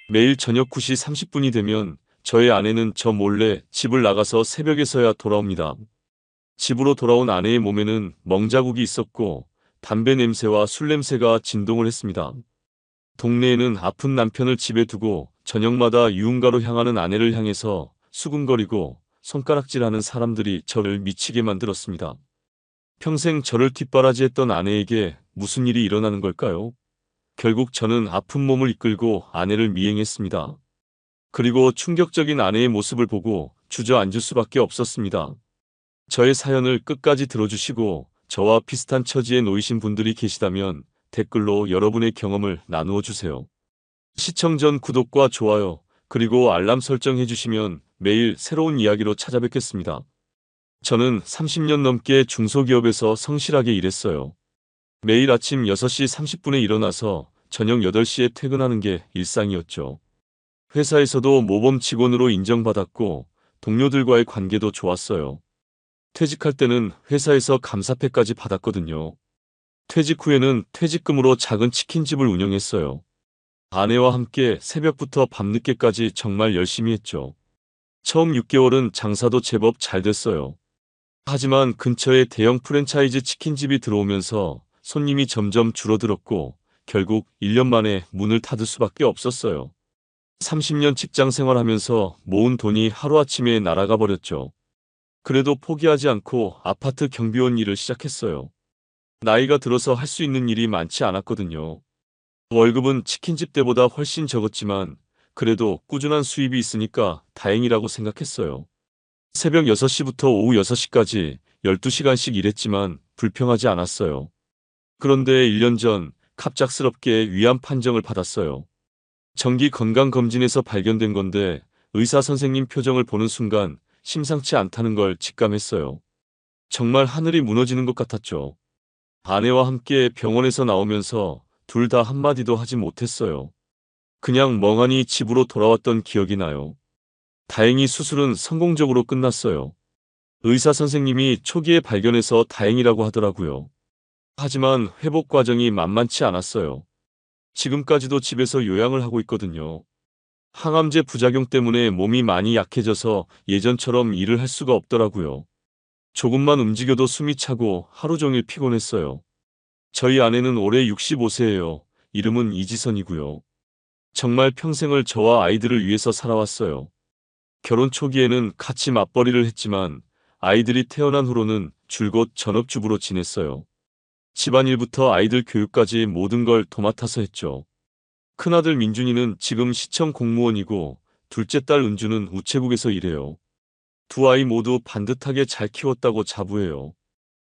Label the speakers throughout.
Speaker 1: 매일 저녁 9시 30분이 되면 저의 아내는 저 몰래 집을 나가서 새벽에서야 돌아옵니다. 집으로 돌아온 아내의 몸에는 멍자국이 있었고 담배 냄새와 술 냄새가 진동을 했습니다. 동네에는 아픈 남편을 집에 두고 저녁마다 유흥가로 향하는 아내를 향해서 수군거리고 손가락질하는 사람들이 저를 미치게 만들었습니다. 평생 저를 뒷바라지했던 아내에게 무슨 일이 일어나는 걸까요? 결국 저는 아픈 몸을 이끌고 아내를 미행했습니다. 그리고 충격적인 아내의 모습을 보고 주저앉을 수밖에 없었습니다. 저의 사연을 끝까지 들어주시고 저와 비슷한 처지에 놓이신 분들이 계시다면 댓글로 여러분의 경험을 나누어 주세요. 시청 전 구독과 좋아요, 그리고 알람 설정해 주시면 매일 새로운 이야기로 찾아뵙겠습니다. 저는 30년 넘게 중소기업에서 성실하게 일했어요. 매일 아침 6시 30분에 일어나서 저녁 8시에 퇴근하는 게 일상이었죠. 회사에서도 모범 직원으로 인정받았고 동료들과의 관계도 좋았어요. 퇴직할 때는 회사에서 감사패까지 받았거든요. 퇴직 후에는 퇴직금으로 작은 치킨집을 운영했어요. 아내와 함께 새벽부터 밤늦게까지 정말 열심히 했죠. 처음 6개월은 장사도 제법 잘 됐어요. 하지만 근처에 대형 프랜차이즈 치킨집이 들어오면서 손님이 점점 줄어들었고 결국 1년 만에 문을 닫을 수밖에 없었어요. 30년 직장 생활하면서 모은 돈이 하루아침에 날아가 버렸죠. 그래도 포기하지 않고 아파트 경비원 일을 시작했어요. 나이가 들어서 할 수 있는 일이 많지 않았거든요. 월급은 치킨집 때보다 훨씬 적었지만 그래도 꾸준한 수입이 있으니까 다행이라고 생각했어요. 새벽 6시부터 오후 6시까지 12시간씩 일했지만 불평하지 않았어요. 그런데 1년 전 갑작스럽게 위암 판정을 받았어요. 정기 건강검진에서 발견된 건데 의사 선생님 표정을 보는 순간 심상치 않다는 걸 직감했어요. 정말 하늘이 무너지는 것 같았죠. 아내와 함께 병원에서 나오면서 둘 다 한마디도 하지 못했어요. 그냥 멍하니 집으로 돌아왔던 기억이 나요. 다행히 수술은 성공적으로 끝났어요. 의사 선생님이 초기에 발견해서 다행이라고 하더라고요. 하지만 회복 과정이 만만치 않았어요. 지금까지도 집에서 요양을 하고 있거든요. 항암제 부작용 때문에 몸이 많이 약해져서 예전처럼 일을 할 수가 없더라고요. 조금만 움직여도 숨이 차고 하루 종일 피곤했어요. 저희 아내는 올해 65세예요. 이름은 이지선이고요. 정말 평생을 저와 아이들을 위해서 살아왔어요. 결혼 초기에는 같이 맞벌이를 했지만 아이들이 태어난 후로는 줄곧 전업주부로 지냈어요. 집안일부터 아이들 교육까지 모든 걸 도맡아서 했죠. 큰아들 민준이는 지금 시청 공무원이고 둘째 딸 은주는 우체국에서 일해요. 두 아이 모두 반듯하게 잘 키웠다고 자부해요.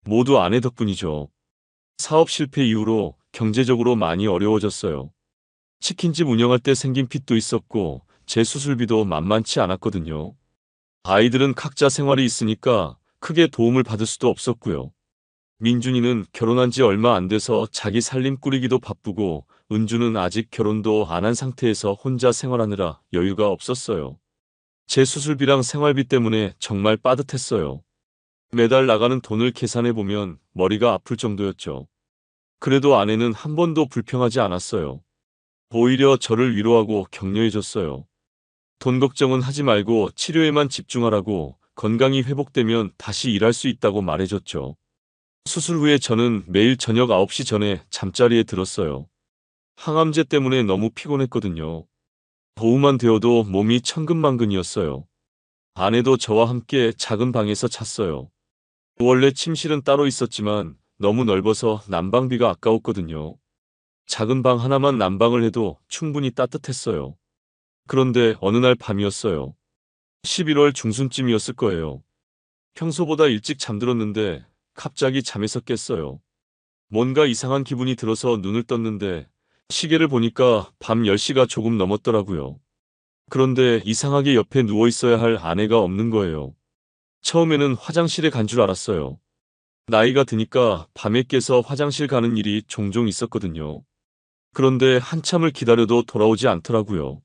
Speaker 1: 모두 아내 덕분이죠. 사업 실패 이후로 경제적으로 많이 어려워졌어요. 치킨집 운영할 때 생긴 빚도 있었고 제 수술비도 만만치 않았거든요. 아이들은 각자 생활이 있으니까 크게 도움을 받을 수도 없었고요. 민준이는 결혼한 지 얼마 안 돼서 자기 살림 꾸리기도 바쁘고 은주는 아직 결혼도 안 한 상태에서 혼자 생활하느라 여유가 없었어요. 제 수술비랑 생활비 때문에 정말 빠듯했어요. 매달 나가는 돈을 계산해보면 머리가 아플 정도였죠. 그래도 아내는 한 번도 불평하지 않았어요. 오히려 저를 위로하고 격려해줬어요. 돈 걱정은 하지 말고 치료에만 집중하라고 건강이 회복되면 다시 일할 수 있다고 말해줬죠. 수술 후에 저는 매일 저녁 9시 전에 잠자리에 들었어요. 항암제 때문에 너무 피곤했거든요. 오후만 되어도 몸이 천근만근이었어요. 아내도 저와 함께 작은 방에서 잤어요. 원래 침실은 따로 있었지만 너무 넓어서 난방비가 아까웠거든요. 작은 방 하나만 난방을 해도 충분히 따뜻했어요. 그런데 어느 날 밤이었어요. 11월 중순쯤이었을 거예요. 평소보다 일찍 잠들었는데 갑자기 잠에서 깼어요. 뭔가 이상한 기분이 들어서 눈을 떴는데 시계를 보니까 밤 10시가 조금 넘었더라고요. 그런데 이상하게 옆에 누워 있어야 할 아내가 없는 거예요. 처음에는 화장실에 간 줄 알았어요. 나이가 드니까 밤에 깨서 화장실 가는 일이 종종 있었거든요. 그런데 한참을 기다려도 돌아오지 않더라고요.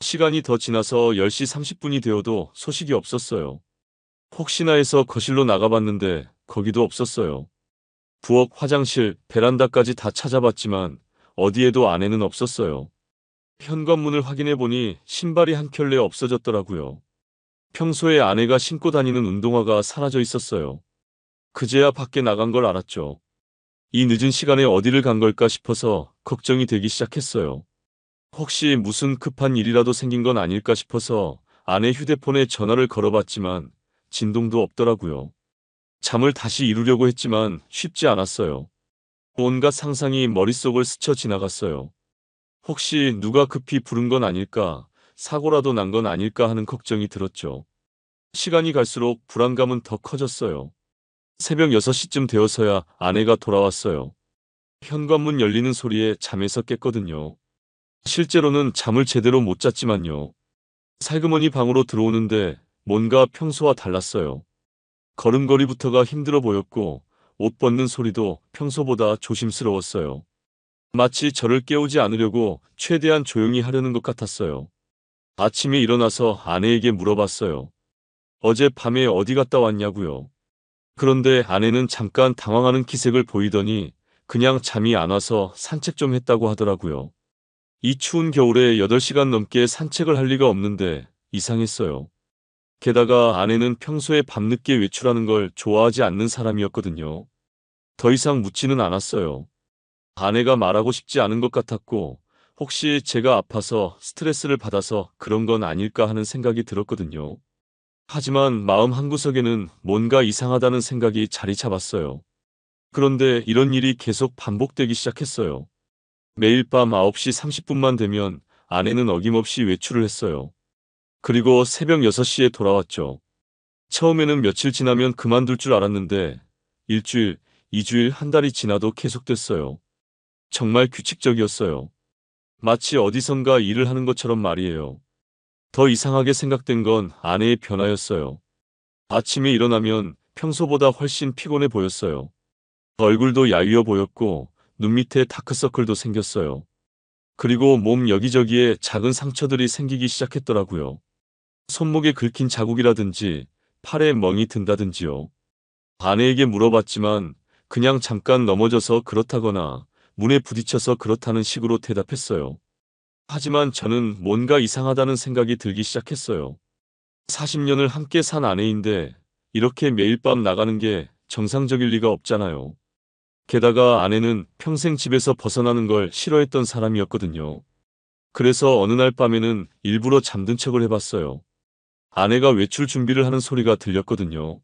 Speaker 1: 시간이 더 지나서 10시 30분이 되어도 소식이 없었어요. 혹시나 해서 거실로 나가봤는데 거기도 없었어요. 부엌, 화장실, 베란다까지 다 찾아봤지만 어디에도 아내는 없었어요. 현관문을 확인해 보니 신발이 한 켤레 없어졌더라고요. 평소에 아내가 신고 다니는 운동화가 사라져 있었어요. 그제야 밖에 나간 걸 알았죠. 이 늦은 시간에 어디를 간 걸까 싶어서 걱정이 되기 시작했어요. 혹시 무슨 급한 일이라도 생긴 건 아닐까 싶어서 아내 휴대폰에 전화를 걸어봤지만 진동도 없더라고요. 잠을 다시 이루려고 했지만 쉽지 않았어요. 온갖 상상이 머릿속을 스쳐 지나갔어요. 혹시 누가 급히 부른 건 아닐까, 사고라도 난 건 아닐까 하는 걱정이 들었죠. 시간이 갈수록 불안감은 더 커졌어요. 새벽 6시쯤 되어서야 아내가 돌아왔어요. 현관문 열리는 소리에 잠에서 깼거든요. 실제로는 잠을 제대로 못 잤지만요. 살그머니 방으로 들어오는데 뭔가 평소와 달랐어요. 걸음걸이부터가 힘들어 보였고 옷 벗는 소리도 평소보다 조심스러웠어요. 마치 저를 깨우지 않으려고 최대한 조용히 하려는 것 같았어요. 아침에 일어나서 아내에게 물어봤어요. 어젯밤에 어디 갔다 왔냐고요. 그런데 아내는 잠깐 당황하는 기색을 보이더니 그냥 잠이 안 와서 산책 좀 했다고 하더라고요. 이 추운 겨울에 8시간 넘게 산책을 할 리가 없는데 이상했어요. 게다가 아내는 평소에 밤늦게 외출하는 걸 좋아하지 않는 사람이었거든요. 더 이상 묻지는 않았어요. 아내가 말하고 싶지 않은 것 같았고 혹시 제가 아파서 스트레스를 받아서 그런 건 아닐까 하는 생각이 들었거든요. 하지만 마음 한구석에는 뭔가 이상하다는 생각이 자리 잡았어요. 그런데 이런 일이 계속 반복되기 시작했어요. 매일 밤 9시 30분만 되면 아내는 어김없이 외출을 했어요. 그리고 새벽 6시에 돌아왔죠. 처음에는 며칠 지나면 그만둘 줄 알았는데 일주일, 2주일, 한 달이 지나도 계속됐어요. 정말 규칙적이었어요. 마치 어디선가 일을 하는 것처럼 말이에요. 더 이상하게 생각된 건 아내의 변화였어요. 아침에 일어나면 평소보다 훨씬 피곤해 보였어요. 얼굴도 야위어 보였고 눈 밑에 다크서클도 생겼어요. 그리고 몸 여기저기에 작은 상처들이 생기기 시작했더라고요. 손목에 긁힌 자국이라든지 팔에 멍이 든다든지요. 아내에게 물어봤지만 그냥 잠깐 넘어져서 그렇다거나 문에 부딪혀서 그렇다는 식으로 대답했어요. 하지만 저는 뭔가 이상하다는 생각이 들기 시작했어요. 40년을 함께 산 아내인데 이렇게 매일 밤 나가는 게 정상적일 리가 없잖아요. 게다가 아내는 평생 집에서 벗어나는 걸 싫어했던 사람이었거든요. 그래서 어느 날 밤에는 일부러 잠든 척을 해봤어요. 아내가 외출 준비를 하는 소리가 들렸거든요.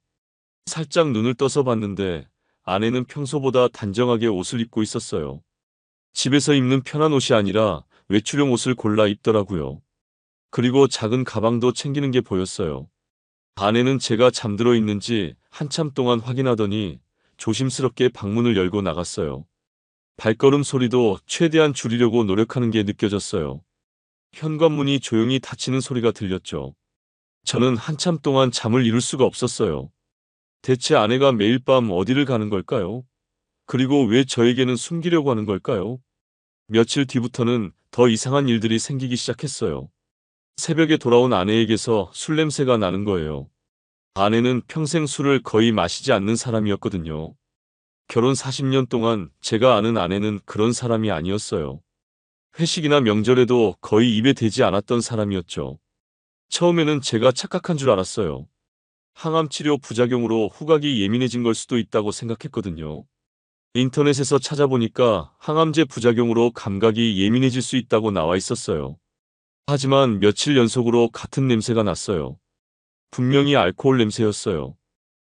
Speaker 1: 살짝 눈을 떠서 봤는데 아내는 평소보다 단정하게 옷을 입고 있었어요. 집에서 입는 편한 옷이 아니라 외출용 옷을 골라 입더라고요. 그리고 작은 가방도 챙기는 게 보였어요. 아내는 제가 잠들어 있는지 한참 동안 확인하더니 조심스럽게 방문을 열고 나갔어요. 발걸음 소리도 최대한 줄이려고 노력하는 게 느껴졌어요. 현관문이 조용히 닫히는 소리가 들렸죠. 저는 한참 동안 잠을 이룰 수가 없었어요. 대체 아내가 매일 밤 어디를 가는 걸까요? 그리고 왜 저에게는 숨기려고 하는 걸까요? 며칠 뒤부터는 더 이상한 일들이 생기기 시작했어요. 새벽에 돌아온 아내에게서 술 냄새가 나는 거예요. 아내는 평생 술을 거의 마시지 않는 사람이었거든요. 결혼 40년 동안 제가 아는 아내는 그런 사람이 아니었어요. 회식이나 명절에도 거의 입에 대지 않았던 사람이었죠. 처음에는 제가 착각한 줄 알았어요. 항암 치료 부작용으로 후각이 예민해진 걸 수도 있다고 생각했거든요. 인터넷에서 찾아보니까 항암제 부작용으로 감각이 예민해질 수 있다고 나와 있었어요. 하지만 며칠 연속으로 같은 냄새가 났어요. 분명히 알코올 냄새였어요.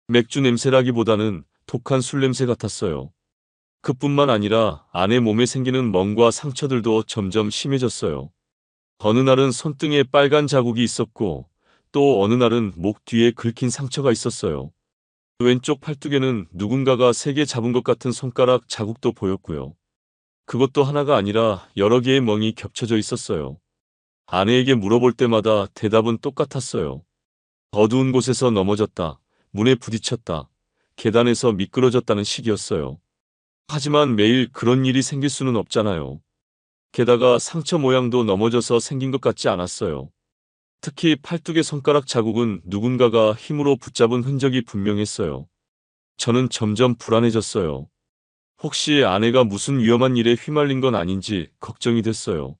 Speaker 1: 맥주 냄새라기보다는 독한 술 냄새 같았어요. 그뿐만 아니라 아내 몸에 생기는 멍과 상처들도 점점 심해졌어요. 어느 날은 손등에 빨간 자국이 있었고 또 어느 날은 목 뒤에 긁힌 상처가 있었어요. 왼쪽 팔뚝에는 누군가가 세게 잡은 것 같은 손가락 자국도 보였고요. 그것도 하나가 아니라 여러 개의 멍이 겹쳐져 있었어요. 아내에게 물어볼 때마다 대답은 똑같았어요. 어두운 곳에서 넘어졌다. 문에 부딪혔다. 계단에서 미끄러졌다는 식이었어요. 하지만 매일 그런 일이 생길 수는 없잖아요. 게다가 상처 모양도 넘어져서 생긴 것 같지 않았어요. 특히 팔뚝의 손가락 자국은 누군가가 힘으로 붙잡은 흔적이 분명했어요. 저는 점점 불안해졌어요. 혹시 아내가 무슨 위험한 일에 휘말린 건 아닌지 걱정이 됐어요.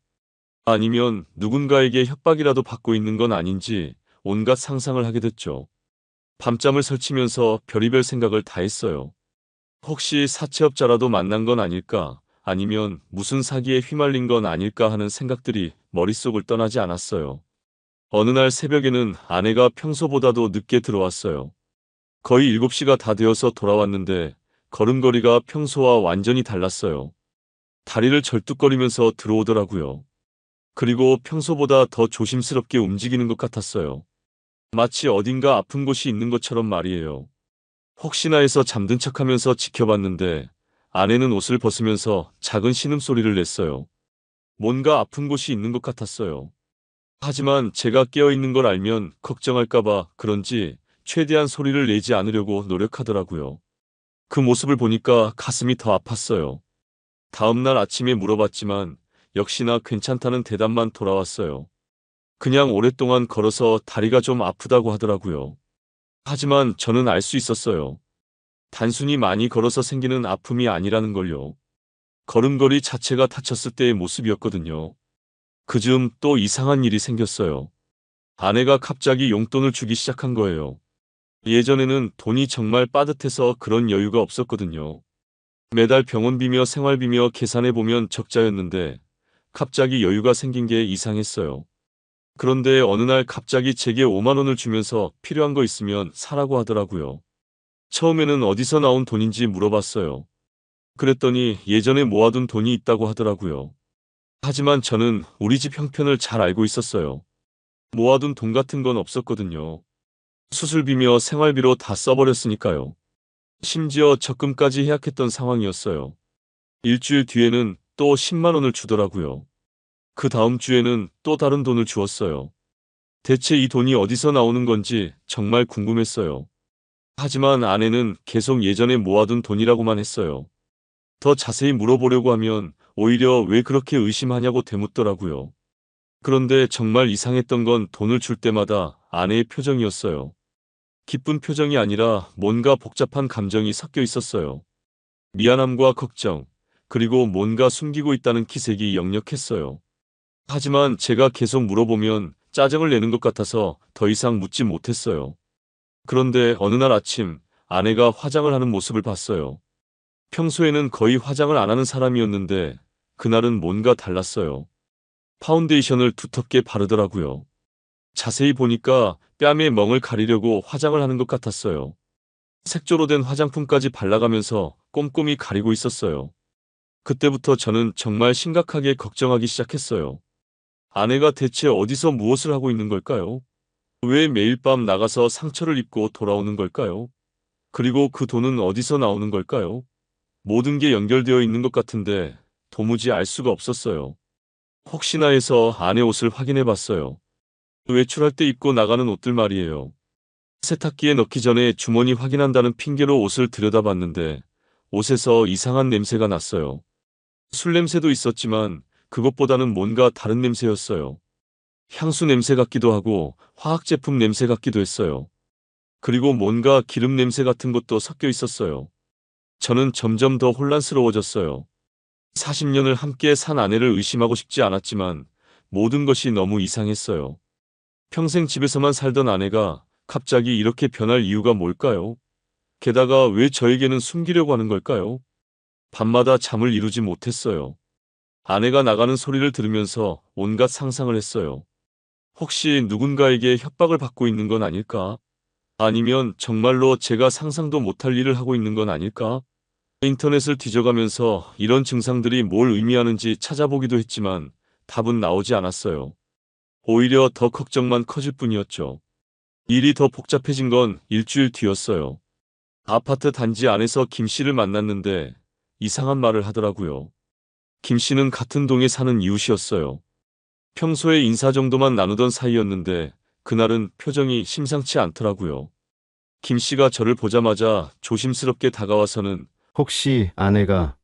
Speaker 1: 아니면 누군가에게 협박이라도 받고 있는 건 아닌지 온갖 상상을 하게 됐죠. 밤잠을 설치면서 별의별 생각을 다 했어요. 혹시 사채업자라도 만난 건 아닐까? 아니면 무슨 사기에 휘말린 건 아닐까 하는 생각들이 머릿속을 떠나지 않았어요. 어느 날 새벽에는 아내가 평소보다도 늦게 들어왔어요. 거의 7시가 다 되어서 돌아왔는데 걸음걸이가 평소와 완전히 달랐어요. 다리를 절뚝거리면서 들어오더라고요. 그리고 평소보다 더 조심스럽게 움직이는 것 같았어요. 마치 어딘가 아픈 곳이 있는 것처럼 말이에요. 혹시나 해서 잠든 척하면서 지켜봤는데 아내는 옷을 벗으면서 작은 신음소리를 냈어요. 뭔가 아픈 곳이 있는 것 같았어요. 하지만 제가 깨어있는 걸 알면 걱정할까봐 그런지 최대한 소리를 내지 않으려고 노력하더라고요. 그 모습을 보니까 가슴이 더 아팠어요. 다음날 아침에 물어봤지만 역시나 괜찮다는 대답만 돌아왔어요. 그냥 오랫동안 걸어서 다리가 좀 아프다고 하더라고요. 하지만 저는 알 수 있었어요. 단순히 많이 걸어서 생기는 아픔이 아니라는 걸요. 걸음걸이 자체가 다쳤을 때의 모습이었거든요. 그즈음 또 이상한 일이 생겼어요. 아내가 갑자기 용돈을 주기 시작한 거예요. 예전에는 돈이 정말 빠듯해서 그런 여유가 없었거든요. 매달 병원비며 생활비며 계산해보면 적자였는데 갑자기 여유가 생긴 게 이상했어요. 그런데 어느 날 갑자기 제게 5만 원을 주면서 필요한 거 있으면 사라고 하더라고요. 처음에는 어디서 나온 돈인지 물어봤어요. 그랬더니 예전에 모아둔 돈이 있다고 하더라고요. 하지만 저는 우리 집 형편을 잘 알고 있었어요. 모아둔 돈 같은 건 없었거든요. 수술비며 생활비로 다 써버렸으니까요. 심지어 적금까지 해약했던 상황이었어요. 일주일 뒤에는 또 10만 원을 주더라고요. 그 다음 주에는 또 다른 돈을 주었어요. 대체 이 돈이 어디서 나오는 건지 정말 궁금했어요. 하지만 아내는 계속 예전에 모아둔 돈이라고만 했어요. 더 자세히 물어보려고 하면 오히려 왜 그렇게 의심하냐고 되묻더라고요. 그런데 정말 이상했던 건 돈을 줄 때마다 아내의 표정이었어요. 기쁜 표정이 아니라 뭔가 복잡한 감정이 섞여 있었어요. 미안함과 걱정, 그리고 뭔가 숨기고 있다는 기색이 역력했어요. 하지만 제가 계속 물어보면 짜증을 내는 것 같아서 더 이상 묻지 못했어요. 그런데 어느 날 아침 아내가 화장을 하는 모습을 봤어요. 평소에는 거의 화장을 안 하는 사람이었는데 그날은 뭔가 달랐어요. 파운데이션을 두텁게 바르더라고요. 자세히 보니까 뺨에 멍을 가리려고 화장을 하는 것 같았어요. 색조로 된 화장품까지 발라가면서 꼼꼼히 가리고 있었어요. 그때부터 저는 정말 심각하게 걱정하기 시작했어요. 아내가 대체 어디서 무엇을 하고 있는 걸까요? 왜 매일 밤 나가서 상처를 입고 돌아오는 걸까요? 그리고 그 돈은 어디서 나오는 걸까요? 모든 게 연결되어 있는 것 같은데 도무지 알 수가 없었어요. 혹시나 해서 아내 옷을 확인해 봤어요. 외출할 때 입고 나가는 옷들 말이에요. 세탁기에 넣기 전에 주머니 확인한다는 핑계로 옷을 들여다봤는데 옷에서 이상한 냄새가 났어요. 술 냄새도 있었지만 그것보다는 뭔가 다른 냄새였어요. 향수 냄새 같기도 하고 화학 제품 냄새 같기도 했어요. 그리고 뭔가 기름 냄새 같은 것도 섞여 있었어요. 저는 점점 더 혼란스러워졌어요. 40년을 함께 산 아내를 의심하고 싶지 않았지만 모든 것이 너무 이상했어요. 평생 집에서만 살던 아내가 갑자기 이렇게 변할 이유가 뭘까요? 게다가 왜 저에게는 숨기려고 하는 걸까요? 밤마다 잠을 이루지 못했어요. 아내가 나가는 소리를 들으면서 온갖 상상을 했어요. 혹시 누군가에게 협박을 받고 있는 건 아닐까? 아니면 정말로 제가 상상도 못할 일을 하고 있는 건 아닐까? 인터넷을 뒤져가면서 이런 증상들이 뭘 의미하는지 찾아보기도 했지만 답은 나오지 않았어요. 오히려 더 걱정만 커질 뿐이었죠. 일이 더 복잡해진 건 일주일 뒤였어요. 아파트 단지 안에서 김 씨를 만났는데 이상한 말을 하더라고요. 김 씨는 같은 동에 사는 이웃이었어요. 평소에 인사 정도만 나누던 사이였는데 그날은 표정이 심상치 않더라고요. 김 씨가 저를 보자마자 조심스럽게 다가와서는
Speaker 2: 혹시 아내가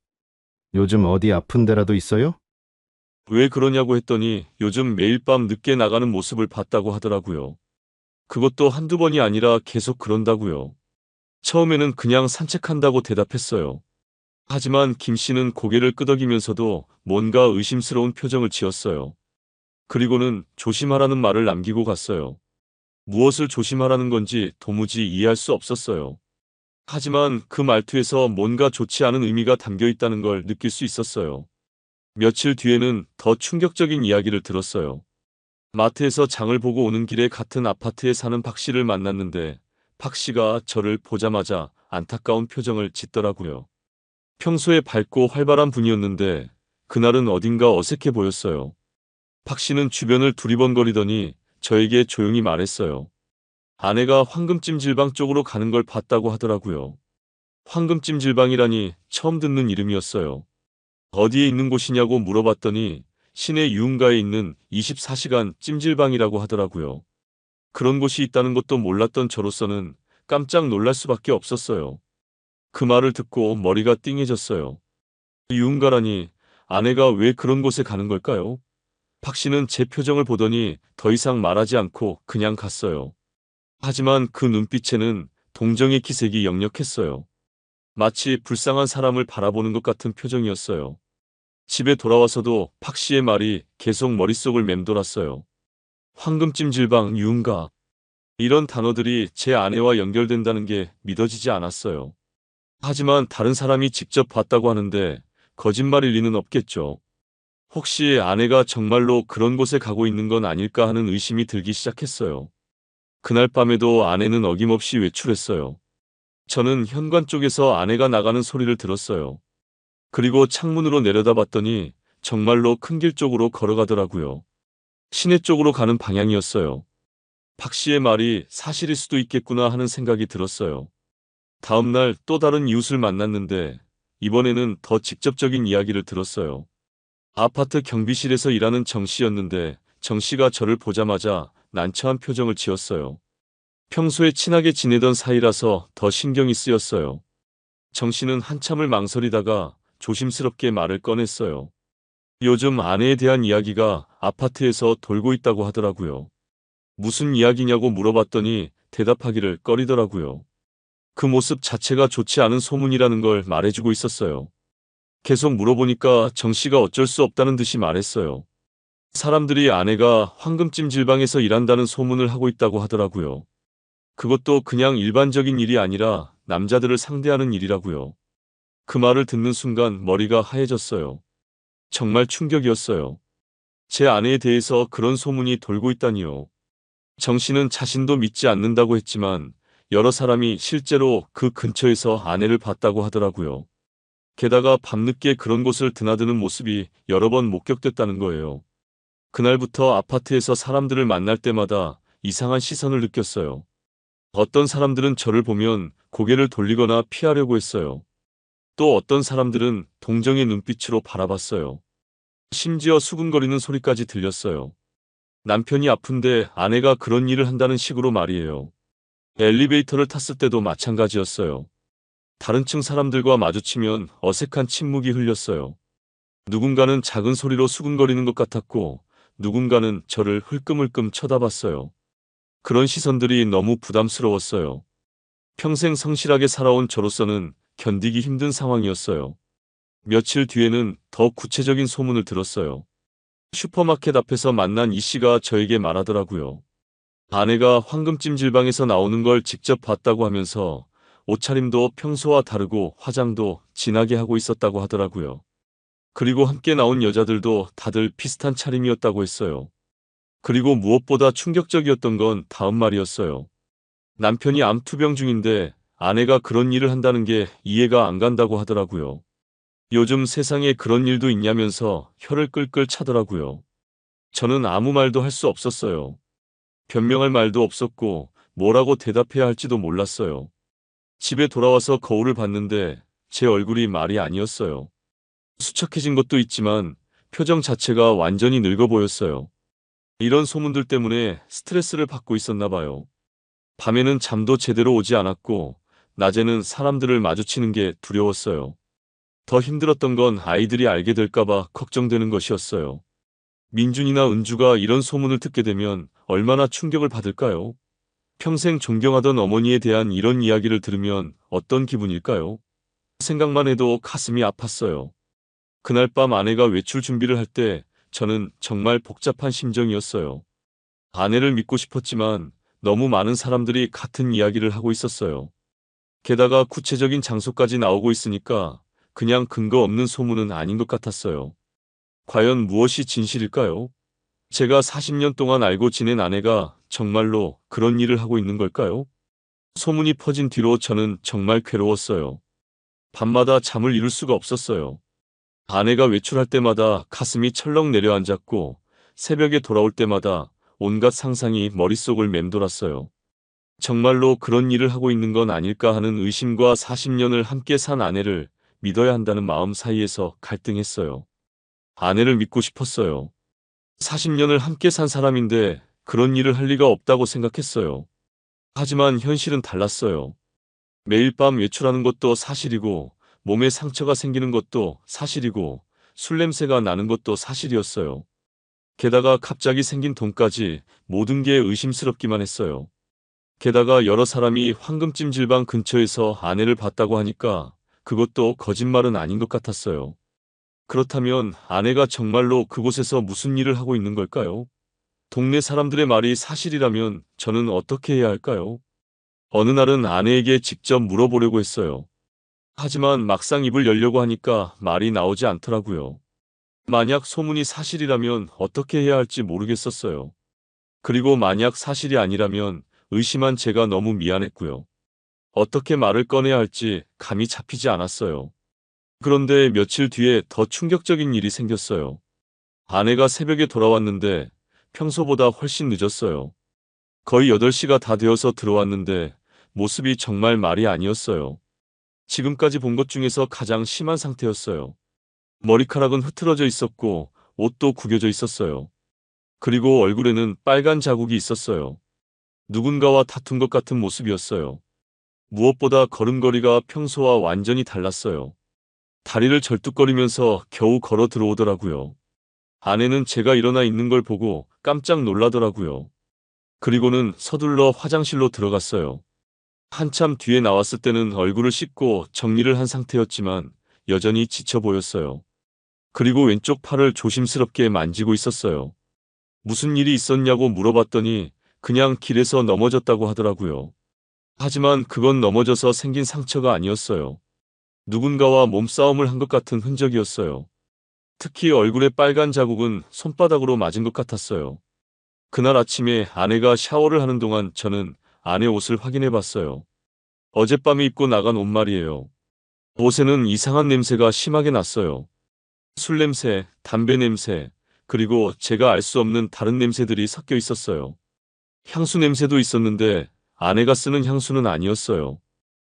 Speaker 2: 요즘 어디 아픈 데라도 있어요?
Speaker 1: 왜 그러냐고 했더니 요즘 매일 밤 늦게 나가는 모습을 봤다고 하더라고요. 그것도 한두 번이 아니라 계속 그런다고요. 처음에는 그냥 산책한다고 대답했어요. 하지만 김 씨는 고개를 끄덕이면서도 뭔가 의심스러운 표정을 지었어요. 그리고는 조심하라는 말을 남기고 갔어요. 무엇을 조심하라는 건지 도무지 이해할 수 없었어요. 하지만 그 말투에서 뭔가 좋지 않은 의미가 담겨 있다는 걸 느낄 수 있었어요. 며칠 뒤에는 더 충격적인 이야기를 들었어요. 마트에서 장을 보고 오는 길에 같은 아파트에 사는 박 씨를 만났는데 박 씨가 저를 보자마자 안타까운 표정을 짓더라고요. 평소에 밝고 활발한 분이었는데 그날은 어딘가 어색해 보였어요. 박 씨는 주변을 두리번거리더니 저에게 조용히 말했어요. 아내가 황금찜질방 쪽으로 가는 걸 봤다고 하더라고요. 황금찜질방이라니 처음 듣는 이름이었어요. 어디에 있는 곳이냐고 물어봤더니 시내 유흥가에 있는 24시간 찜질방이라고 하더라고요. 그런 곳이 있다는 것도 몰랐던 저로서는 깜짝 놀랄 수밖에 없었어요. 그 말을 듣고 머리가 띵해졌어요. 유흥가라니 아내가 왜 그런 곳에 가는 걸까요? 박 씨는 제 표정을 보더니 더 이상 말하지 않고 그냥 갔어요. 하지만 그 눈빛에는 동정의 기색이 역력했어요. 마치 불쌍한 사람을 바라보는 것 같은 표정이었어요. 집에 돌아와서도 박 씨의 말이 계속 머릿속을 맴돌았어요. 황금찜질방, 유흥가. 이런 단어들이 제 아내와 연결된다는 게 믿어지지 않았어요. 하지만 다른 사람이 직접 봤다고 하는데 거짓말일 리는 없겠죠. 혹시 아내가 정말로 그런 곳에 가고 있는 건 아닐까 하는 의심이 들기 시작했어요. 그날 밤에도 아내는 어김없이 외출했어요. 저는 현관 쪽에서 아내가 나가는 소리를 들었어요. 그리고 창문으로 내려다봤더니 정말로 큰 길 쪽으로 걸어가더라고요. 시내 쪽으로 가는 방향이었어요. 박 씨의 말이 사실일 수도 있겠구나 하는 생각이 들었어요. 다음 날 또 다른 이웃을 만났는데 이번에는 더 직접적인 이야기를 들었어요. 아파트 경비실에서 일하는 정 씨였는데 정 씨가 저를 보자마자 난처한 표정을 지었어요. 평소에 친하게 지내던 사이라서 더 신경이 쓰였어요. 정 씨는 한참을 망설이다가 조심스럽게 말을 꺼냈어요. 요즘 아내에 대한 이야기가 아파트에서 돌고 있다고 하더라고요. 무슨 이야기냐고 물어봤더니 대답하기를 꺼리더라고요. 그 모습 자체가 좋지 않은 소문이라는 걸 말해주고 있었어요. 계속 물어보니까 정 씨가 어쩔 수 없다는 듯이 말했어요. 사람들이 아내가 황금찜질방에서 일한다는 소문을 하고 있다고 하더라고요. 그것도 그냥 일반적인 일이 아니라 남자들을 상대하는 일이라고요. 그 말을 듣는 순간 머리가 하얘졌어요. 정말 충격이었어요. 제 아내에 대해서 그런 소문이 돌고 있다니요. 정 씨는 자신도 믿지 않는다고 했지만 여러 사람이 실제로 그 근처에서 아내를 봤다고 하더라고요. 게다가 밤늦게 그런 곳을 드나드는 모습이 여러 번 목격됐다는 거예요. 그날부터 아파트에서 사람들을 만날 때마다 이상한 시선을 느꼈어요. 어떤 사람들은 저를 보면 고개를 돌리거나 피하려고 했어요. 또 어떤 사람들은 동정의 눈빛으로 바라봤어요. 심지어 수근거리는 소리까지 들렸어요. 남편이 아픈데 아내가 그런 일을 한다는 식으로 말이에요. 엘리베이터를 탔을 때도 마찬가지였어요. 다른 층 사람들과 마주치면 어색한 침묵이 흘렸어요. 누군가는 작은 소리로 수근거리는 것 같았고 누군가는 저를 흘끔흘끔 쳐다봤어요. 그런 시선들이 너무 부담스러웠어요. 평생 성실하게 살아온 저로서는 견디기 힘든 상황이었어요. 며칠 뒤에는 더 구체적인 소문을 들었어요. 슈퍼마켓 앞에서 만난 이 씨가 저에게 말하더라고요. 아내가 황금찜질방에서 나오는 걸 직접 봤다고 하면서 옷차림도 평소와 다르고 화장도 진하게 하고 있었다고 하더라고요. 그리고 함께 나온 여자들도 다들 비슷한 차림이었다고 했어요. 그리고 무엇보다 충격적이었던 건 다음 말이었어요. 남편이 암 투병 중인데 아내가 그런 일을 한다는 게 이해가 안 간다고 하더라고요. 요즘 세상에 그런 일도 있냐면서 혀를 끌끌 차더라고요. 저는 아무 말도 할 수 없었어요. 변명할 말도 없었고 뭐라고 대답해야 할지도 몰랐어요. 집에 돌아와서 거울을 봤는데 제 얼굴이 말이 아니었어요. 수척해진 것도 있지만 표정 자체가 완전히 늙어 보였어요. 이런 소문들 때문에 스트레스를 받고 있었나 봐요. 밤에는 잠도 제대로 오지 않았고 낮에는 사람들을 마주치는 게 두려웠어요. 더 힘들었던 건 아이들이 알게 될까봐 걱정되는 것이었어요. 민준이나 은주가 이런 소문을 듣게 되면 얼마나 충격을 받을까요? 평생 존경하던 어머니에 대한 이런 이야기를 들으면 어떤 기분일까요? 생각만 해도 가슴이 아팠어요. 그날 밤 아내가 외출 준비를 할 때 저는 정말 복잡한 심정이었어요. 아내를 믿고 싶었지만 너무 많은 사람들이 같은 이야기를 하고 있었어요. 게다가 구체적인 장소까지 나오고 있으니까 그냥 근거 없는 소문은 아닌 것 같았어요. 과연 무엇이 진실일까요? 제가 40년 동안 알고 지낸 아내가 정말로 그런 일을 하고 있는 걸까요? 소문이 퍼진 뒤로 저는 정말 괴로웠어요. 밤마다 잠을 이룰 수가 없었어요. 아내가 외출할 때마다 가슴이 철렁 내려앉았고 새벽에 돌아올 때마다 온갖 상상이 머릿속을 맴돌았어요. 정말로 그런 일을 하고 있는 건 아닐까 하는 의심과 40년을 함께 산 아내를 믿어야 한다는 마음 사이에서 갈등했어요. 아내를 믿고 싶었어요. 40년을 함께 산 사람인데 그런 일을 할 리가 없다고 생각했어요. 하지만 현실은 달랐어요. 매일 밤 외출하는 것도 사실이고, 몸에 상처가 생기는 것도 사실이고, 술 냄새가 나는 것도 사실이었어요. 게다가 갑자기 생긴 돈까지 모든 게 의심스럽기만 했어요. 게다가 여러 사람이 황금찜질방 근처에서 아내를 봤다고 하니까 그것도 거짓말은 아닌 것 같았어요. 그렇다면 아내가 정말로 그곳에서 무슨 일을 하고 있는 걸까요? 동네 사람들의 말이 사실이라면 저는 어떻게 해야 할까요? 어느 날은 아내에게 직접 물어보려고 했어요. 하지만 막상 입을 열려고 하니까 말이 나오지 않더라고요. 만약 소문이 사실이라면 어떻게 해야 할지 모르겠었어요. 그리고 만약 사실이 아니라면 의심한 제가 너무 미안했고요. 어떻게 말을 꺼내야 할지 감이 잡히지 않았어요. 그런데 며칠 뒤에 더 충격적인 일이 생겼어요. 아내가 새벽에 돌아왔는데 평소보다 훨씬 늦었어요. 거의 8시가 다 되어서 들어왔는데 모습이 정말 말이 아니었어요. 지금까지 본 것 중에서 가장 심한 상태였어요. 머리카락은 흐트러져 있었고 옷도 구겨져 있었어요. 그리고 얼굴에는 빨간 자국이 있었어요. 누군가와 다툰 것 같은 모습이었어요. 무엇보다 걸음걸이가 평소와 완전히 달랐어요. 다리를 절뚝거리면서 겨우 걸어 들어오더라고요. 아내는 제가 일어나 있는 걸 보고 깜짝 놀라더라고요. 그리고는 서둘러 화장실로 들어갔어요. 한참 뒤에 나왔을 때는 얼굴을 씻고 정리를 한 상태였지만 여전히 지쳐 보였어요. 그리고 왼쪽 팔을 조심스럽게 만지고 있었어요. 무슨 일이 있었냐고 물어봤더니 그냥 길에서 넘어졌다고 하더라고요. 하지만 그건 넘어져서 생긴 상처가 아니었어요. 누군가와 몸싸움을 한 것 같은 흔적이었어요. 특히 얼굴에 빨간 자국은 손바닥으로 맞은 것 같았어요. 그날 아침에 아내가 샤워를 하는 동안 저는 아내 옷을 확인해 봤어요. 어젯밤에 입고 나간 옷 말이에요. 옷에는 이상한 냄새가 심하게 났어요. 술 냄새, 담배 냄새, 그리고 제가 알 수 없는 다른 냄새들이 섞여 있었어요. 향수 냄새도 있었는데 아내가 쓰는 향수는 아니었어요.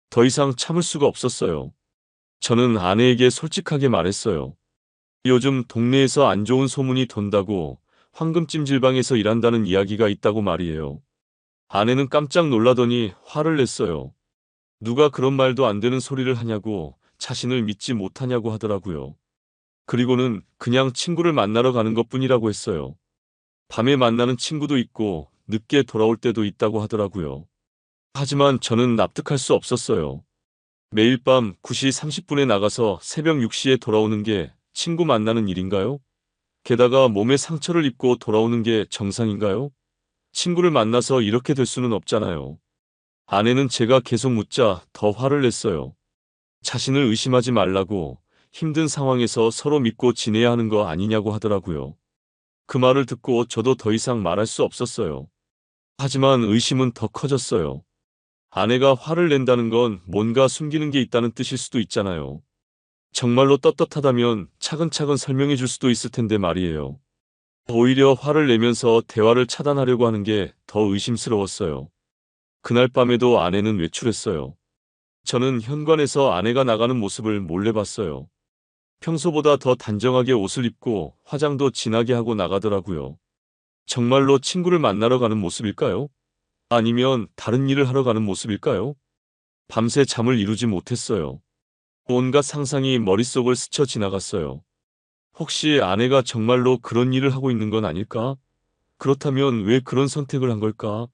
Speaker 1: 더 이상 참을 수가 없었어요. 저는 아내에게 솔직하게 말했어요. 요즘 동네에서 안 좋은 소문이 돈다고 황금찜질방에서 일한다는 이야기가 있다고 말이에요. 아내는 깜짝 놀라더니 화를 냈어요. 누가 그런 말도 안 되는 소리를 하냐고 자신을 믿지 못하냐고 하더라고요. 그리고는 그냥 친구를 만나러 가는 것뿐이라고 했어요. 밤에 만나는 친구도 있고 늦게 돌아올 때도 있다고 하더라고요. 하지만 저는 납득할 수 없었어요. 매일 밤 9시 30분에 나가서 새벽 6시에 돌아오는 게 친구 만나는 일인가요? 게다가 몸에 상처를 입고 돌아오는 게 정상인가요? 친구를 만나서 이렇게 될 수는 없잖아요. 아내는 제가 계속 묻자 더 화를 냈어요. 자신을 의심하지 말라고 힘든 상황에서 서로 믿고 지내야 하는 거 아니냐고 하더라고요. 그 말을 듣고 저도 더 이상 말할 수 없었어요. 하지만 의심은 더 커졌어요. 아내가 화를 낸다는 건 뭔가 숨기는 게 있다는 뜻일 수도 있잖아요. 정말로 떳떳하다면 차근차근 설명해 줄 수도 있을 텐데 말이에요. 오히려 화를 내면서 대화를 차단하려고 하는 게 더 의심스러웠어요. 그날 밤에도 아내는 외출했어요. 저는 현관에서 아내가 나가는 모습을 몰래 봤어요. 평소보다 더 단정하게 옷을 입고 화장도 진하게 하고 나가더라고요. 정말로 친구를 만나러 가는 모습일까요? 아니면 다른 일을 하러 가는 모습일까요? 밤새 잠을 이루지 못했어요. 온갖 상상이 머릿속을 스쳐 지나갔어요. 혹시 아내가 정말로 그런 일을 하고 있는 건 아닐까? 그렇다면 왜 그런 선택을 한 걸까?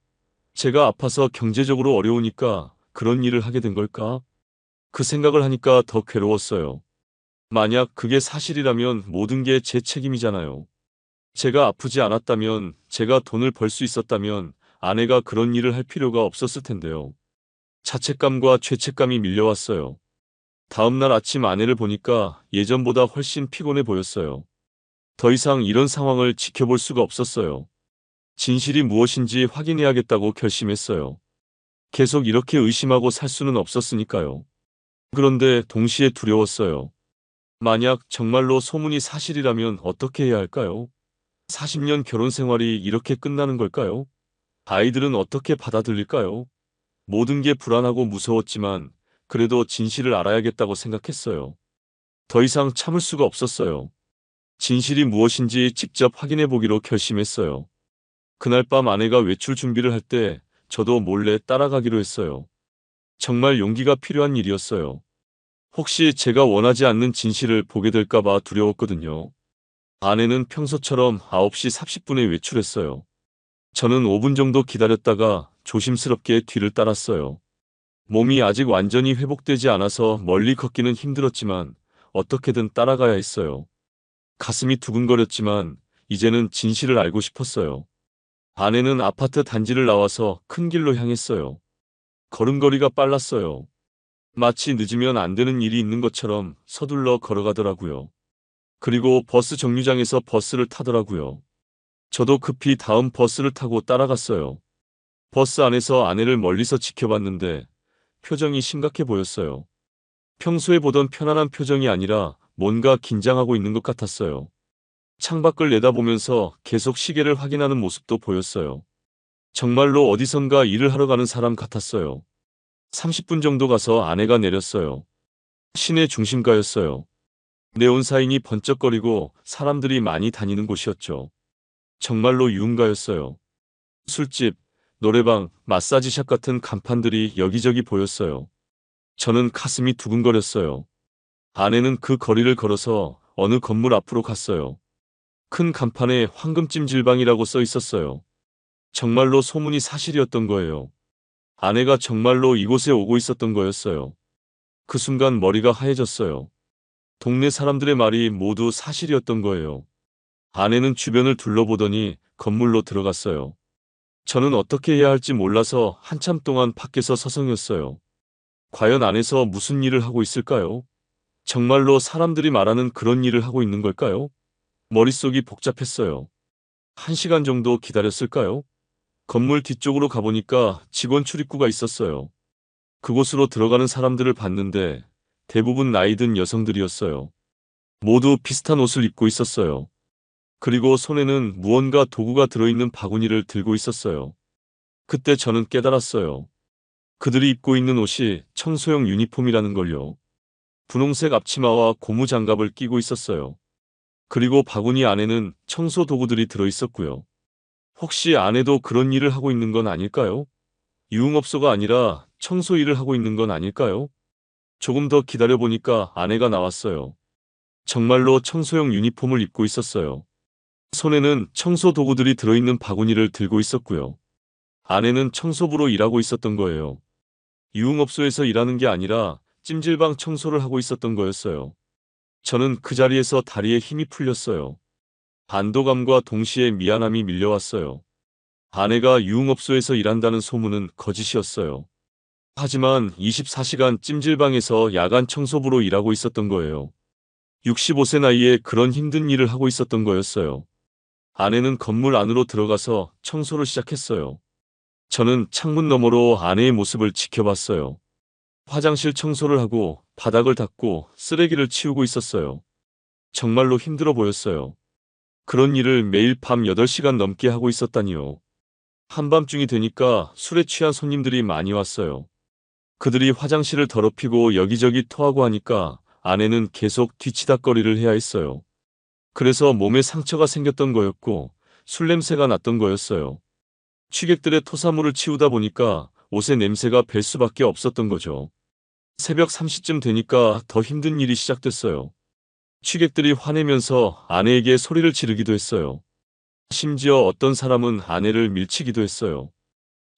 Speaker 1: 제가 아파서 경제적으로 어려우니까 그런 일을 하게 된 걸까? 그 생각을 하니까 더 괴로웠어요. 만약 그게 사실이라면 모든 게 제 책임이잖아요. 제가 아프지 않았다면, 제가 돈을 벌 수 있었다면 아내가 그런 일을 할 필요가 없었을 텐데요. 자책감과 죄책감이 밀려왔어요. 다음 날 아침 아내를 보니까 예전보다 훨씬 피곤해 보였어요. 더 이상 이런 상황을 지켜볼 수가 없었어요. 진실이 무엇인지 확인해야겠다고 결심했어요. 계속 이렇게 의심하고 살 수는 없었으니까요. 그런데 동시에 두려웠어요. 만약 정말로 소문이 사실이라면 어떻게 해야 할까요? 40년 결혼 생활이 이렇게 끝나는 걸까요? 아이들은 어떻게 받아들일까요? 모든 게 불안하고 무서웠지만 그래도 진실을 알아야겠다고 생각했어요. 더 이상 참을 수가 없었어요. 진실이 무엇인지 직접 확인해 보기로 결심했어요. 그날 밤 아내가 외출 준비를 할 때 저도 몰래 따라가기로 했어요. 정말 용기가 필요한 일이었어요. 혹시 제가 원하지 않는 진실을 보게 될까봐 두려웠거든요. 아내는 평소처럼 9시 30분에 외출했어요. 저는 5분 정도 기다렸다가 조심스럽게 뒤를 따랐어요. 몸이 아직 완전히 회복되지 않아서 멀리 걷기는 힘들었지만 어떻게든 따라가야 했어요. 가슴이 두근거렸지만 이제는 진실을 알고 싶었어요. 아내는 아파트 단지를 나와서 큰 길로 향했어요. 걸음걸이가 빨랐어요. 마치 늦으면 안 되는 일이 있는 것처럼 서둘러 걸어가더라고요. 그리고 버스 정류장에서 버스를 타더라고요. 저도 급히 다음 버스를 타고 따라갔어요. 버스 안에서 아내를 멀리서 지켜봤는데 표정이 심각해 보였어요. 평소에 보던 편안한 표정이 아니라 뭔가 긴장하고 있는 것 같았어요. 창밖을 내다보면서 계속 시계를 확인하는 모습도 보였어요. 정말로 어디선가 일을 하러 가는 사람 같았어요. 30분 정도 가서 아내가 내렸어요. 시내 중심가였어요. 네온사인이 번쩍거리고 사람들이 많이 다니는 곳이었죠. 정말로 유흥가였어요. 술집, 노래방, 마사지샵 같은 간판들이 여기저기 보였어요. 저는 가슴이 두근거렸어요. 아내는 그 거리를 걸어서 어느 건물 앞으로 갔어요. 큰 간판에 황금찜질방이라고 써 있었어요. 정말로 소문이 사실이었던 거예요. 아내가 정말로 이곳에 오고 있었던 거였어요. 그 순간 머리가 하얘졌어요. 동네 사람들의 말이 모두 사실이었던 거예요. 아내는 주변을 둘러보더니 건물로 들어갔어요. 저는 어떻게 해야 할지 몰라서 한참 동안 밖에서 서성였어요. 과연 안에서 무슨 일을 하고 있을까요? 정말로 사람들이 말하는 그런 일을 하고 있는 걸까요? 머릿속이 복잡했어요. 1시간 정도 기다렸을까요? 건물 뒤쪽으로 가보니까 직원 출입구가 있었어요. 그곳으로 들어가는 사람들을 봤는데 대부분 나이 든 여성들이었어요. 모두 비슷한 옷을 입고 있었어요. 그리고 손에는 무언가 도구가 들어있는 바구니를 들고 있었어요. 그때 저는 깨달았어요. 그들이 입고 있는 옷이 청소용 유니폼이라는 걸요. 분홍색 앞치마와 고무 장갑을 끼고 있었어요. 그리고 바구니 안에는 청소 도구들이 들어있었고요. 혹시 아내도 그런 일을 하고 있는 건 아닐까요? 유흥업소가 아니라 청소 일을 하고 있는 건 아닐까요? 조금 더 기다려보니까 아내가 나왔어요. 정말로 청소용 유니폼을 입고 있었어요. 손에는 청소 도구들이 들어있는 바구니를 들고 있었고요. 아내는 청소부로 일하고 있었던 거예요. 유흥업소에서 일하는 게 아니라 찜질방 청소를 하고 있었던 거였어요. 저는 그 자리에서 다리에 힘이 풀렸어요. 안도감과 동시에 미안함이 밀려왔어요. 아내가 유흥업소에서 일한다는 소문은 거짓이었어요. 하지만 24시간 찜질방에서 야간 청소부로 일하고 있었던 거예요. 65세 나이에 그런 힘든 일을 하고 있었던 거였어요. 아내는 건물 안으로 들어가서 청소를 시작했어요. 저는 창문 너머로 아내의 모습을 지켜봤어요. 화장실 청소를 하고 바닥을 닦고 쓰레기를 치우고 있었어요. 정말로 힘들어 보였어요. 그런 일을 매일 밤 8시간 넘게 하고 있었다니요. 한밤중이 되니까 술에 취한 손님들이 많이 왔어요. 그들이 화장실을 더럽히고 여기저기 토하고 하니까 아내는 계속 뒤치다꺼리를 해야 했어요. 그래서 몸에 상처가 생겼던 거였고 술 냄새가 났던 거였어요. 취객들의 토사물을 치우다 보니까 옷에 냄새가 배 수밖에 없었던 거죠. 새벽 3시쯤 되니까 더 힘든 일이 시작됐어요. 취객들이 화내면서 아내에게 소리를 지르기도 했어요. 심지어 어떤 사람은 아내를 밀치기도 했어요.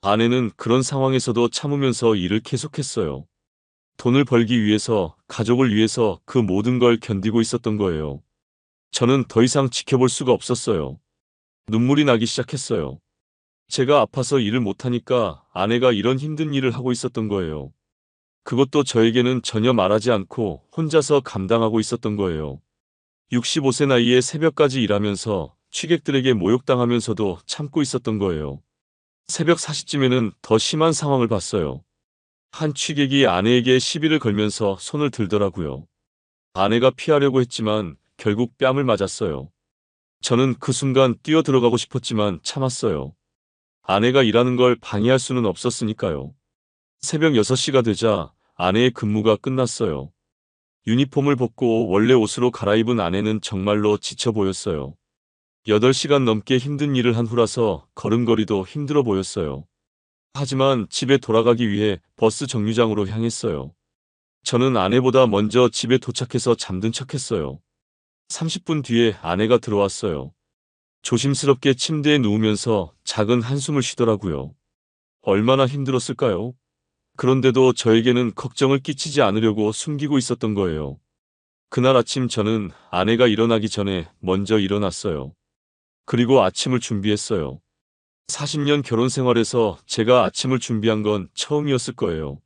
Speaker 1: 아내는 그런 상황에서도 참으면서 일을 계속했어요. 돈을 벌기 위해서, 가족을 위해서 그 모든 걸 견디고 있었던 거예요. 저는 더 이상 지켜볼 수가 없었어요. 눈물이 나기 시작했어요. 제가 아파서 일을 못하니까 아내가 이런 힘든 일을 하고 있었던 거예요. 그것도 저에게는 전혀 말하지 않고 혼자서 감당하고 있었던 거예요. 65세 나이에 새벽까지 일하면서 취객들에게 모욕당하면서도 참고 있었던 거예요. 새벽 4시쯤에는 더 심한 상황을 봤어요. 한 취객이 아내에게 시비를 걸면서 손을 들더라고요. 아내가 피하려고 했지만 결국 뺨을 맞았어요. 저는 그 순간 뛰어 들어가고 싶었지만 참았어요. 아내가 일하는 걸 방해할 수는 없었으니까요. 새벽 6시가 되자 아내의 근무가 끝났어요. 유니폼을 벗고 원래 옷으로 갈아입은 아내는 정말로 지쳐 보였어요. 8시간 넘게 힘든 일을 한 후라서 걸음걸이도 힘들어 보였어요. 하지만 집에 돌아가기 위해 버스 정류장으로 향했어요. 저는 아내보다 먼저 집에 도착해서 잠든 척했어요. 30분 뒤에 아내가 들어왔어요. 조심스럽게 침대에 누우면서 작은 한숨을 쉬더라고요. 얼마나 힘들었을까요? 그런데도 저에게는 걱정을 끼치지 않으려고 숨기고 있었던 거예요. 그날 아침 저는 아내가 일어나기 전에 먼저 일어났어요. 그리고 아침을 준비했어요. 40년 결혼 생활에서 제가 아침을 준비한 건 처음이었을 거예요.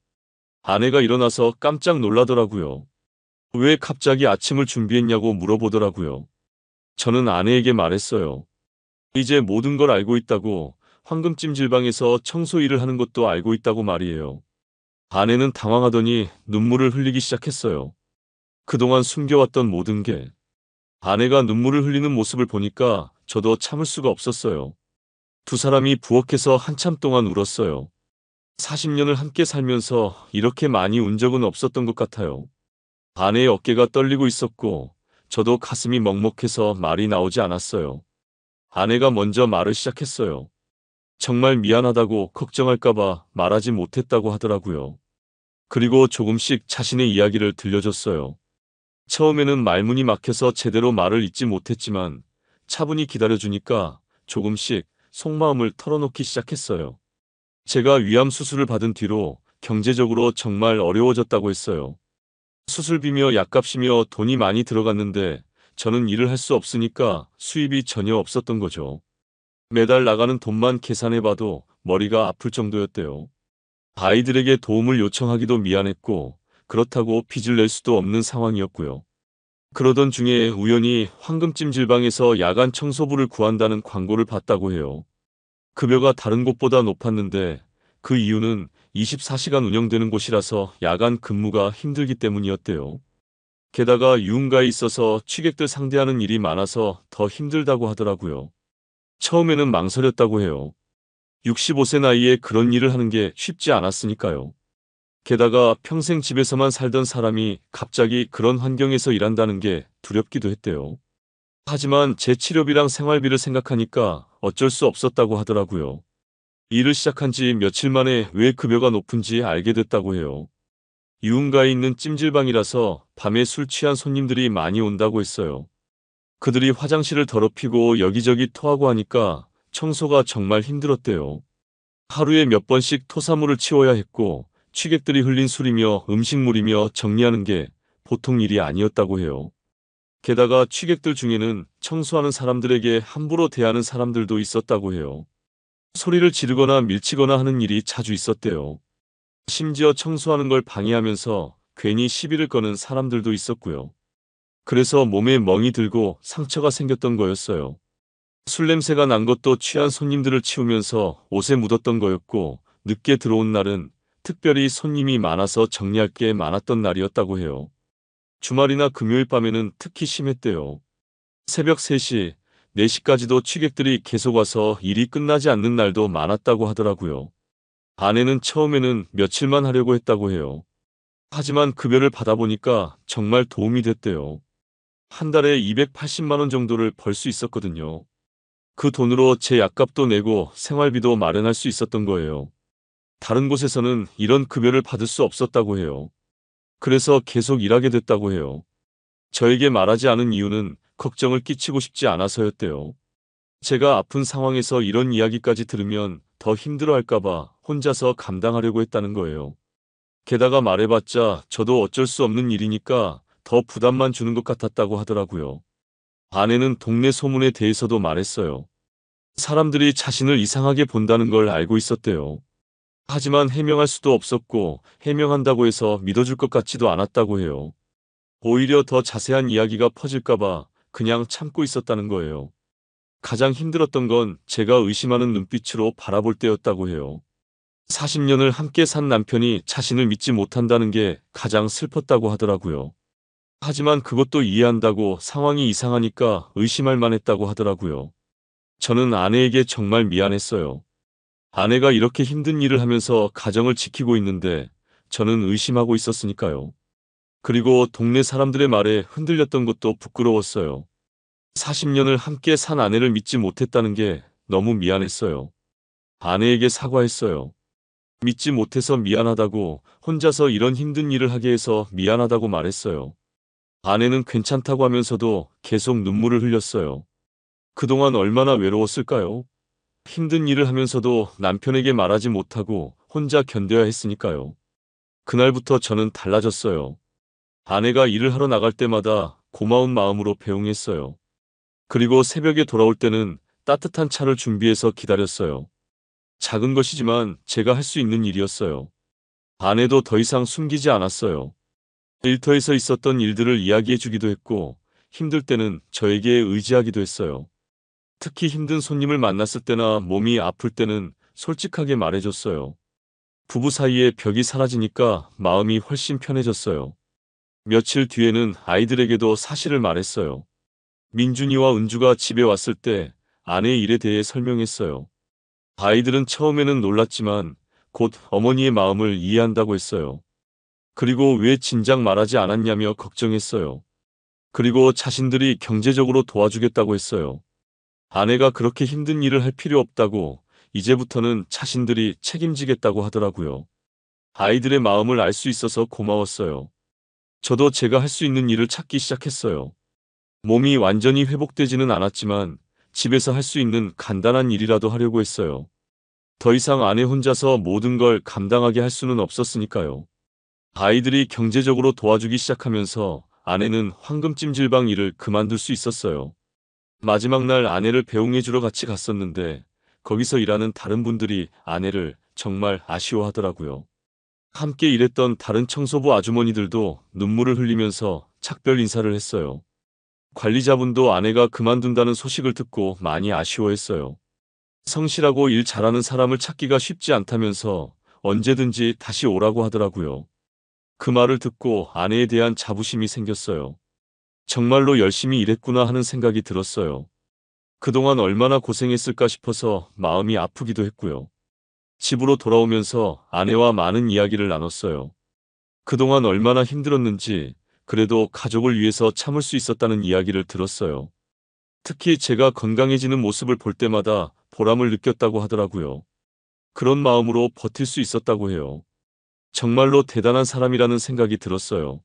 Speaker 1: 아내가 일어나서 깜짝 놀라더라고요. 왜 갑자기 아침을 준비했냐고 물어보더라고요. 저는 아내에게 말했어요. 이제 모든 걸 알고 있다고, 황금찜질방에서 청소 일을 하는 것도 알고 있다고 말이에요. 아내는 당황하더니 눈물을 흘리기 시작했어요. 그동안 숨겨왔던 모든 게. 아내가 눈물을 흘리는 모습을 보니까 저도 참을 수가 없었어요. 두 사람이 부엌에서 한참 동안 울었어요. 40년을 함께 살면서 이렇게 많이 운 적은 없었던 것 같아요. 아내의 어깨가 떨리고 있었고 저도 가슴이 먹먹해서 말이 나오지 않았어요. 아내가 먼저 말을 시작했어요. 정말 미안하다고 걱정할까봐 말하지 못했다고 하더라고요. 그리고 조금씩 자신의 이야기를 들려줬어요. 처음에는 말문이 막혀서 제대로 말을 잇지 못했지만 차분히 기다려주니까 조금씩 속마음을 털어놓기 시작했어요. 제가 위암 수술을 받은 뒤로 경제적으로 정말 어려워졌다고 했어요. 수술비며 약값이며 돈이 많이 들어갔는데 저는 일을 할 수 없으니까 수입이 전혀 없었던 거죠. 매달 나가는 돈만 계산해봐도 머리가 아플 정도였대요. 아이들에게 도움을 요청하기도 미안했고 그렇다고 빚을 낼 수도 없는 상황이었고요. 그러던 중에 우연히 황금찜질방에서 야간 청소부를 구한다는 광고를 봤다고 해요. 급여가 다른 곳보다 높았는데 그 이유는 24시간 운영되는 곳이라서 야간 근무가 힘들기 때문이었대요. 게다가 유흥가에 있어서 취객들 상대하는 일이 많아서 더 힘들다고 하더라고요. 처음에는 망설였다고 해요. 65세 나이에 그런 일을 하는 게 쉽지 않았으니까요. 게다가 평생 집에서만 살던 사람이 갑자기 그런 환경에서 일한다는 게 두렵기도 했대요. 하지만 제 치료비랑 생활비를 생각하니까 어쩔 수 없었다고 하더라고요. 일을 시작한 지 며칠 만에 왜 급여가 높은지 알게 됐다고 해요. 유흥가에 있는 찜질방이라서 밤에 술 취한 손님들이 많이 온다고 했어요. 그들이 화장실을 더럽히고 여기저기 토하고 하니까 청소가 정말 힘들었대요. 하루에 몇 번씩 토사물을 치워야 했고 취객들이 흘린 술이며 음식물이며 정리하는 게 보통 일이 아니었다고 해요. 게다가 취객들 중에는 청소하는 사람들에게 함부로 대하는 사람들도 있었다고 해요. 소리를 지르거나 밀치거나 하는 일이 자주 있었대요. 심지어 청소하는 걸 방해하면서 괜히 시비를 거는 사람들도 있었고요. 그래서 몸에 멍이 들고 상처가 생겼던 거였어요. 술 냄새가 난 것도 취한 손님들을 치우면서 옷에 묻었던 거였고 늦게 들어온 날은 특별히 손님이 많아서 정리할 게 많았던 날이었다고 해요. 주말이나 금요일 밤에는 특히 심했대요. 새벽 3시, 4시까지도 취객들이 계속 와서 일이 끝나지 않는 날도 많았다고 하더라고요. 아내는 처음에는 며칠만 하려고 했다고 해요. 하지만 급여를 받아보니까 정말 도움이 됐대요. 한 달에 280만 원 정도를 벌 수 있었거든요. 그 돈으로 제 약값도 내고 생활비도 마련할 수 있었던 거예요. 다른 곳에서는 이런 급여를 받을 수 없었다고 해요. 그래서 계속 일하게 됐다고 해요. 저에게 말하지 않은 이유는 걱정을 끼치고 싶지 않아서였대요. 제가 아픈 상황에서 이런 이야기까지 들으면 더 힘들어할까봐 혼자서 감당하려고 했다는 거예요. 게다가 말해봤자 저도 어쩔 수 없는 일이니까 더 부담만 주는 것 같았다고 하더라고요. 아내는 동네 소문에 대해서도 말했어요. 사람들이 자신을 이상하게 본다는 걸 알고 있었대요. 하지만 해명할 수도 없었고 해명한다고 해서 믿어줄 것 같지도 않았다고 해요. 오히려 더 자세한 이야기가 퍼질까봐 그냥 참고 있었다는 거예요. 가장 힘들었던 건 제가 의심하는 눈빛으로 바라볼 때였다고 해요. 40년을 함께 산 남편이 자신을 믿지 못한다는 게 가장 슬펐다고 하더라고요. 하지만 그것도 이해한다고 상황이 이상하니까 의심할 만했다고 하더라고요. 저는 아내에게 정말 미안했어요. 아내가 이렇게 힘든 일을 하면서 가정을 지키고 있는데 저는 의심하고 있었으니까요. 그리고 동네 사람들의 말에 흔들렸던 것도 부끄러웠어요. 40년을 함께 산 아내를 믿지 못했다는 게 너무 미안했어요. 아내에게 사과했어요. 믿지 못해서 미안하다고, 혼자서 이런 힘든 일을 하게 해서 미안하다고 말했어요. 아내는 괜찮다고 하면서도 계속 눈물을 흘렸어요. 그동안 얼마나 외로웠을까요? 힘든 일을 하면서도 남편에게 말하지 못하고 혼자 견뎌야 했으니까요. 그날부터 저는 달라졌어요. 아내가 일을 하러 나갈 때마다 고마운 마음으로 배웅했어요. 그리고 새벽에 돌아올 때는 따뜻한 차를 준비해서 기다렸어요. 작은 것이지만 제가 할 수 있는 일이었어요. 아내도 더 이상 숨기지 않았어요. 일터에서 있었던 일들을 이야기해 주기도 했고, 힘들 때는 저에게 의지하기도 했어요. 특히 힘든 손님을 만났을 때나 몸이 아플 때는 솔직하게 말해줬어요. 부부 사이에 벽이 사라지니까 마음이 훨씬 편해졌어요. 며칠 뒤에는 아이들에게도 사실을 말했어요. 민준이와 은주가 집에 왔을 때 아내의 일에 대해 설명했어요. 아이들은 처음에는 놀랐지만 곧 어머니의 마음을 이해한다고 했어요. 그리고 왜 진작 말하지 않았냐며 걱정했어요. 그리고 자신들이 경제적으로 도와주겠다고 했어요. 아내가 그렇게 힘든 일을 할 필요 없다고, 이제부터는 자신들이 책임지겠다고 하더라고요. 아이들의 마음을 알 수 있어서 고마웠어요. 저도 제가 할 수 있는 일을 찾기 시작했어요. 몸이 완전히 회복되지는 않았지만 집에서 할 수 있는 간단한 일이라도 하려고 했어요. 더 이상 아내 혼자서 모든 걸 감당하게 할 수는 없었으니까요. 아이들이 경제적으로 도와주기 시작하면서 아내는 황금찜질방 일을 그만둘 수 있었어요. 마지막 날 아내를 배웅해주러 같이 갔었는데 거기서 일하는 다른 분들이 아내를 정말 아쉬워하더라고요. 함께 일했던 다른 청소부 아주머니들도 눈물을 흘리면서 작별 인사를 했어요. 관리자분도 아내가 그만둔다는 소식을 듣고 많이 아쉬워했어요. 성실하고 일 잘하는 사람을 찾기가 쉽지 않다면서 언제든지 다시 오라고 하더라고요. 그 말을 듣고 아내에 대한 자부심이 생겼어요. 정말로 열심히 일했구나 하는 생각이 들었어요. 그동안 얼마나 고생했을까 싶어서 마음이 아프기도 했고요. 집으로 돌아오면서 아내와 많은 이야기를 나눴어요. 그동안 얼마나 힘들었는지, 그래도 가족을 위해서 참을 수 있었다는 이야기를 들었어요. 특히 제가 건강해지는 모습을 볼 때마다 보람을 느꼈다고 하더라고요. 그런 마음으로 버틸 수 있었다고 해요. 정말로 대단한 사람이라는 생각이 들었어요.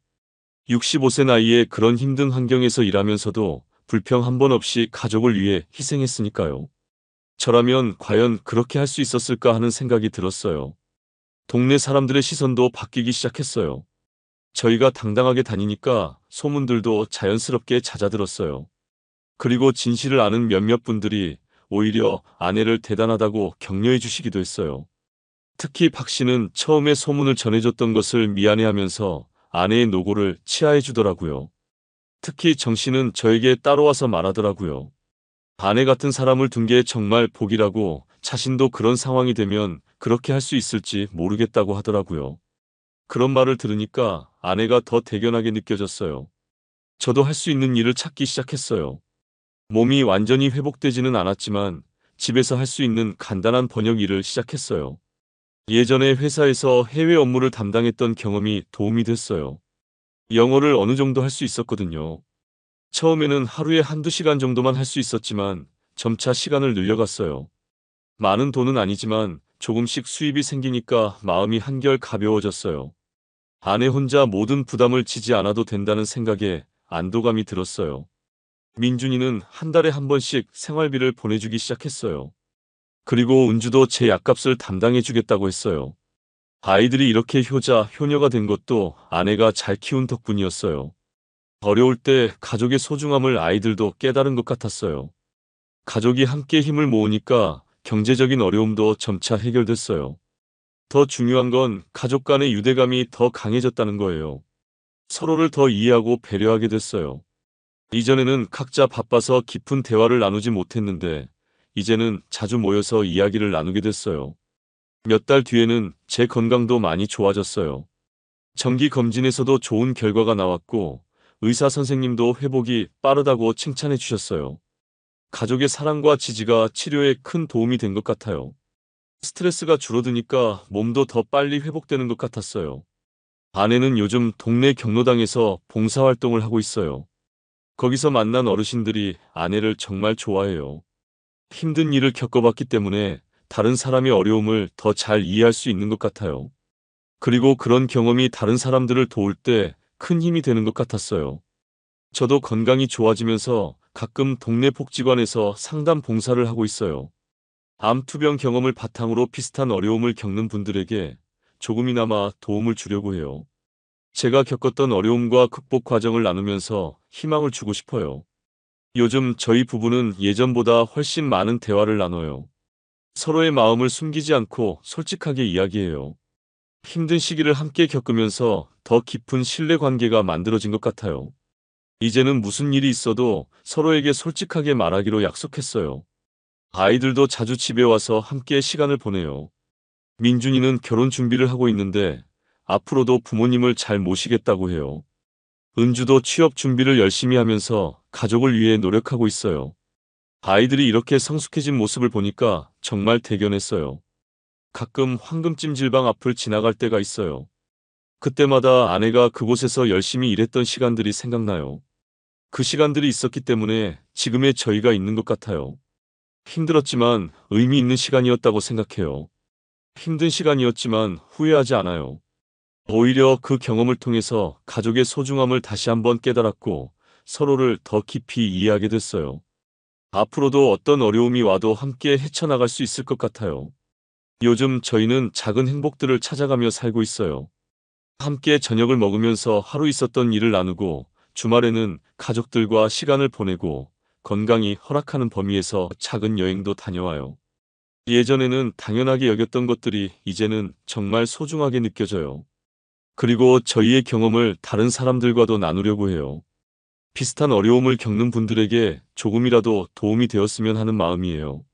Speaker 1: 65세 나이에 그런 힘든 환경에서 일하면서도 불평 한 번 없이 가족을 위해 희생했으니까요. 저라면 과연 그렇게 할 수 있었을까 하는 생각이 들었어요. 동네 사람들의 시선도 바뀌기 시작했어요. 저희가 당당하게 다니니까 소문들도 자연스럽게 잦아들었어요. 그리고 진실을 아는 몇몇 분들이 오히려 아내를 대단하다고 격려해 주시기도 했어요. 특히 박 씨는 처음에 소문을 전해줬던 것을 미안해하면서 아내의 노고를 치하해 주더라고요. 특히 정 씨는 저에게 따로와서 말하더라고요. 아내 같은 사람을 둔 게 정말 복이라고, 자신도 그런 상황이 되면 그렇게 할 수 있을지 모르겠다고 하더라고요. 그런 말을 들으니까 아내가 더 대견하게 느껴졌어요. 저도 할 수 있는 일을 찾기 시작했어요. 몸이 완전히 회복되지는 않았지만 집에서 할 수 있는 간단한 번역 일을 시작했어요. 예전에 회사에서 해외 업무를 담당했던 경험이 도움이 됐어요. 영어를 어느 정도 할 수 있었거든요. 처음에는 하루에 한두 시간 정도만 할 수 있었지만 점차 시간을 늘려갔어요. 많은 돈은 아니지만 조금씩 수입이 생기니까 마음이 한결 가벼워졌어요. 아내 혼자 모든 부담을 지지 않아도 된다는 생각에 안도감이 들었어요. 민준이는 한 달에 한 번씩 생활비를 보내주기 시작했어요. 그리고 은주도 제 약값을 담당해주겠다고 했어요. 아이들이 이렇게 효자, 효녀가 된 것도 아내가 잘 키운 덕분이었어요. 어려울 때 가족의 소중함을 아이들도 깨달은 것 같았어요. 가족이 함께 힘을 모으니까 경제적인 어려움도 점차 해결됐어요. 더 중요한 건 가족 간의 유대감이 더 강해졌다는 거예요. 서로를 더 이해하고 배려하게 됐어요. 이전에는 각자 바빠서 깊은 대화를 나누지 못했는데 이제는 자주 모여서 이야기를 나누게 됐어요. 몇 달 뒤에는 제 건강도 많이 좋아졌어요. 정기 검진에서도 좋은 결과가 나왔고 의사 선생님도 회복이 빠르다고 칭찬해 주셨어요. 가족의 사랑과 지지가 치료에 큰 도움이 된 것 같아요. 스트레스가 줄어드니까 몸도 더 빨리 회복되는 것 같았어요. 아내는 요즘 동네 경로당에서 봉사활동을 하고 있어요. 거기서 만난 어르신들이 아내를 정말 좋아해요. 힘든 일을 겪어봤기 때문에 다른 사람의 어려움을 더 잘 이해할 수 있는 것 같아요. 그리고 그런 경험이 다른 사람들을 도울 때 큰 힘이 되는 것 같았어요. 저도 건강이 좋아지면서 가끔 동네 복지관에서 상담 봉사를 하고 있어요. 암 투병 경험을 바탕으로 비슷한 어려움을 겪는 분들에게 조금이나마 도움을 주려고 해요. 제가 겪었던 어려움과 극복 과정을 나누면서 희망을 주고 싶어요. 요즘 저희 부부는 예전보다 훨씬 많은 대화를 나눠요. 서로의 마음을 숨기지 않고 솔직하게 이야기해요. 힘든 시기를 함께 겪으면서 더 깊은 신뢰 관계가 만들어진 것 같아요. 이제는 무슨 일이 있어도 서로에게 솔직하게 말하기로 약속했어요. 아이들도 자주 집에 와서 함께 시간을 보내요. 민준이는 결혼 준비를 하고 있는데 앞으로도 부모님을 잘 모시겠다고 해요. 은주도 취업 준비를 열심히 하면서 가족을 위해 노력하고 있어요. 아이들이 이렇게 성숙해진 모습을 보니까 정말 대견했어요. 가끔 황금찜질방 앞을 지나갈 때가 있어요. 그때마다 아내가 그곳에서 열심히 일했던 시간들이 생각나요. 그 시간들이 있었기 때문에 지금의 저희가 있는 것 같아요. 힘들었지만 의미 있는 시간이었다고 생각해요. 힘든 시간이었지만 후회하지 않아요. 오히려 그 경험을 통해서 가족의 소중함을 다시 한번 깨달았고 서로를 더 깊이 이해하게 됐어요. 앞으로도 어떤 어려움이 와도 함께 헤쳐나갈 수 있을 것 같아요. 요즘 저희는 작은 행복들을 찾아가며 살고 있어요. 함께 저녁을 먹으면서 하루 있었던 일을 나누고 주말에는 가족들과 시간을 보내고 건강이 허락하는 범위에서 작은 여행도 다녀와요. 예전에는 당연하게 여겼던 것들이 이제는 정말 소중하게 느껴져요. 그리고 저희의 경험을 다른 사람들과도 나누려고 해요. 비슷한 어려움을 겪는 분들에게 조금이라도 도움이 되었으면 하는 마음이에요.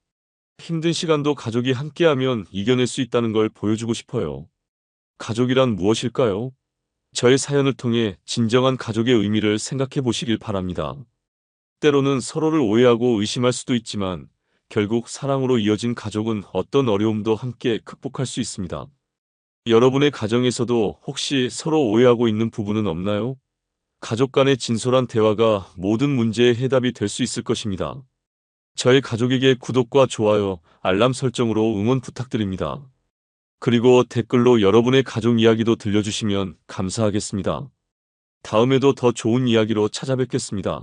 Speaker 1: 힘든 시간도 가족이 함께하면 이겨낼 수 있다는 걸 보여주고 싶어요. 가족이란 무엇일까요? 저의 사연을 통해 진정한 가족의 의미를 생각해 보시길 바랍니다. 때로는 서로를 오해하고 의심할 수도 있지만 결국 사랑으로 이어진 가족은 어떤 어려움도 함께 극복할 수 있습니다. 여러분의 가정에서도 혹시 서로 오해하고 있는 부분은 없나요? 가족 간의 진솔한 대화가 모든 문제의 해답이 될 수 있을 것입니다. 저의 가족에게 구독과 좋아요, 알람 설정으로 응원 부탁드립니다. 그리고 댓글로 여러분의 가족 이야기도 들려주시면 감사하겠습니다. 다음에도 더 좋은 이야기로 찾아뵙겠습니다.